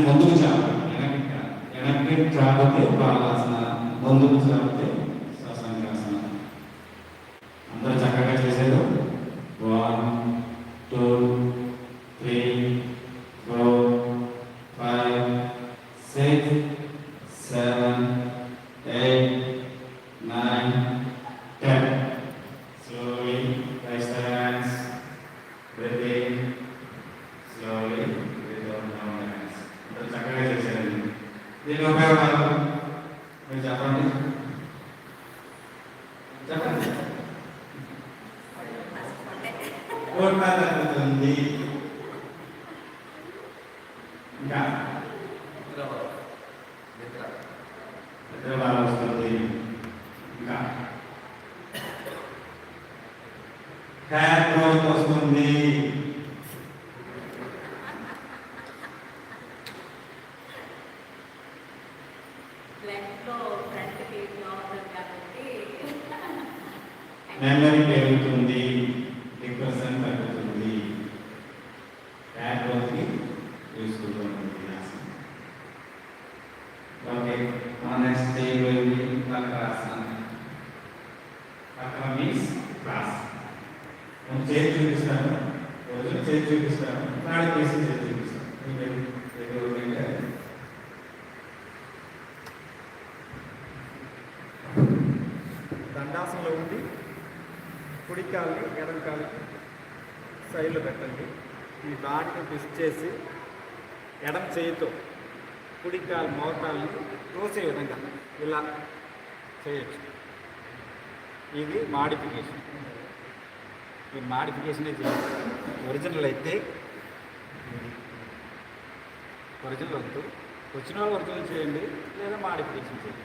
ముందుకు చావాలి, వెనక్కి చాపితే బాలాసన, ముందుకు చాపితే సశంకాసన. అందరూ చక్కగా చేశారు. 1 2 3 4 5 6 7 8 9 10. Slowly raise the hands. Breathe in. Slowly breathe out down the hands. అందరూ చక్కగా చేశారు. దీని ఉపయోగాలు మీరు చెప్పండి. చెప్పండి. కోట తగ్గుతుంది. ఇంకా నిద్ర బాగా వస్తుంది. ఇంకా హెయిర్ గ్రోత్ వస్తుంది. మెమరీ పెరుగుతుంది. డిప్రెషన్ తగ్గుతుంది. హెయిర్ గ్రోత్కి యూస్ఫుల్ ఉంటుంది. ఓకే, నెక్స్ట్ చేయబోయేది వక్రాసనం. వక్రం మీన్స్ క్రాస్. నేను చేతి చూపిస్తాను, రోజు చేతి చూపిస్తాను, నాడు చేసి చేతి చూపిస్తాను. దండాసనలో ఉండి కుడి కాళ్ళని ఎడమ కాళ్ళకి సైడ్లో పెట్టండి. ఈ బాడీని ట్విస్ట్ చేసి ఎడమ చేయితో కుడి కాలు మోకాల్ని తోసే విధంగా ఇలా చేయొచ్చు. ఇది మాడిఫికేషన్. ఈ మాడిఫికేషనే చేయాలి. ఒరిజినల్ అయితే ఒరిజినల్ వద్దు, వచ్చిన వాళ్ళు ఒరిజినల్ చేయండి, లేదా మాడిఫికేషన్ చేయండి.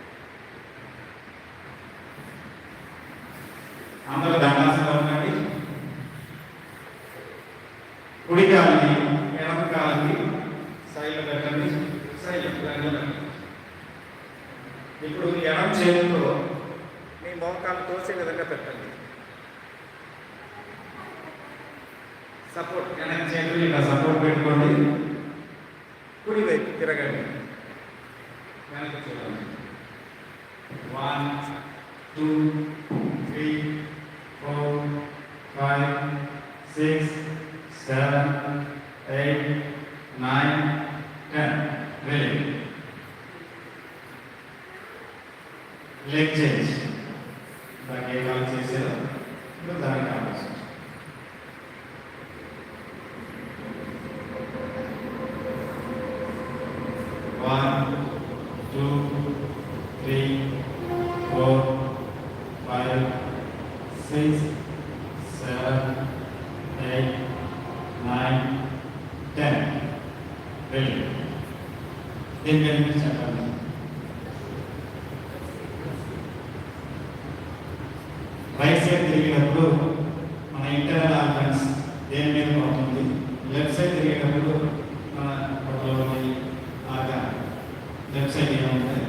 అందరూ దండాసనలో ఉండండి. కుడి కాలిని ఎడమ కాలిని సైడ్లో పెట్టండి. ఇప్పుడు ఎడమ చేతితో మీ మోకాలు తోసే విధంగా పెట్టండి. సపోర్ట్, వెనక చేతులు ఇలా సపోర్ట్ పెట్టుకోండి. కుడి వైపు తిరగండి. వెనక చూడండి. 1 2 3 4 5 6 7 8 9 10. Really. Leg change. దానికి ఏ కాలం చేసేదో ఇప్పుడు దానికి కావాల్సి 1 2 3 4 5 6 7 8 9 10. Really. దీని మీద చెప్పండి. రైట్ సైడ్ తిరిగేటప్పుడు మన ఇంటర్నల్ ఆర్గన్స్ దేని మీద పడుతుంది, లెఫ్ట్ సైడ్ తిరిగేటప్పుడు మన పొట్టలోని ఆర్గన్ లెఫ్ట్ సైడ్ ఏముంటుంది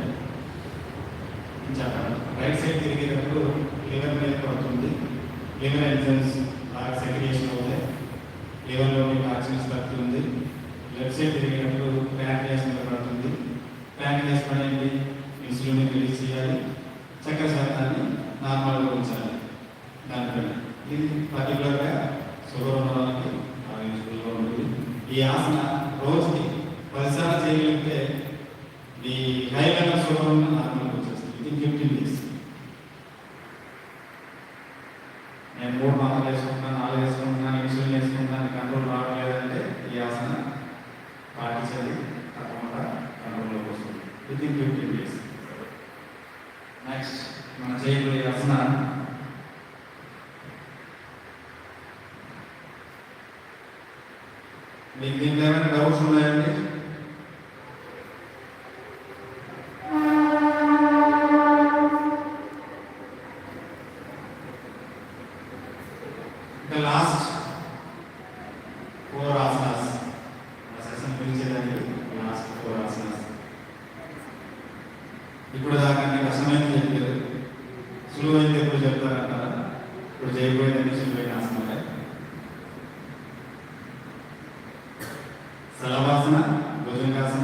చెప్పండి. రైట్ సైడ్ తిరిగేటప్పుడు లివర్ మీద పడుతుంది. లివర్ ఎంజైమ్స్ బాగా సెక్రియేషన్ అవుతాయి. లివర్లోని ఆక్సిజన్ తగ్గుతుంది. లెఫ్ట్ సైడ్ తిరిగేటప్పుడు ప్యాంక్రియాస్ మీద పడుతుంది. ప్యాంక్రియాస్ పని ఏంటి, ఇన్సులిన్ రిలీజ్ చేయాలి, చక్కెర శాతాన్ని నార్మల్గా ఉంచాలి. దానిపైన ఇది పర్టికులర్గా షుగర్ ఉన్న వాళ్ళకి యూస్ఫుల్గా ఉంటుంది. ఈ ఆసన రోజుకి 10 సార్లు చేయగలిగితే ఈ హై లెవెల్ షుగర్ ఉన్న నార్మల్గా వచ్చేస్తుంది. ఇది 15 days. నేను 3 మాత్రలు వేసుకుంటున్నాను, 4 వేసుకుంటున్నాను, ఇన్సులిన్ వేసుకుంటున్నాను, కంట్రోల్ రావట్లేదంటే ఈ ఆసన పాటించేది తప్పకుండా కంట్రోల్లోకి వస్తుంది. ఇది 15 days. నెక్స్ట్ మనం చేయబోయే ఆసన మీకు దీంట్లో ఏమైనా డౌట్స్ ఉన్నాయండి? ఇంకా లాస్ట్ 4 ఆసనాస్ సెషన్ పిలిచేదానికి లాస్ట్ 4 ఆసనాస్. ఇప్పుడు దాకా కష్టమైంది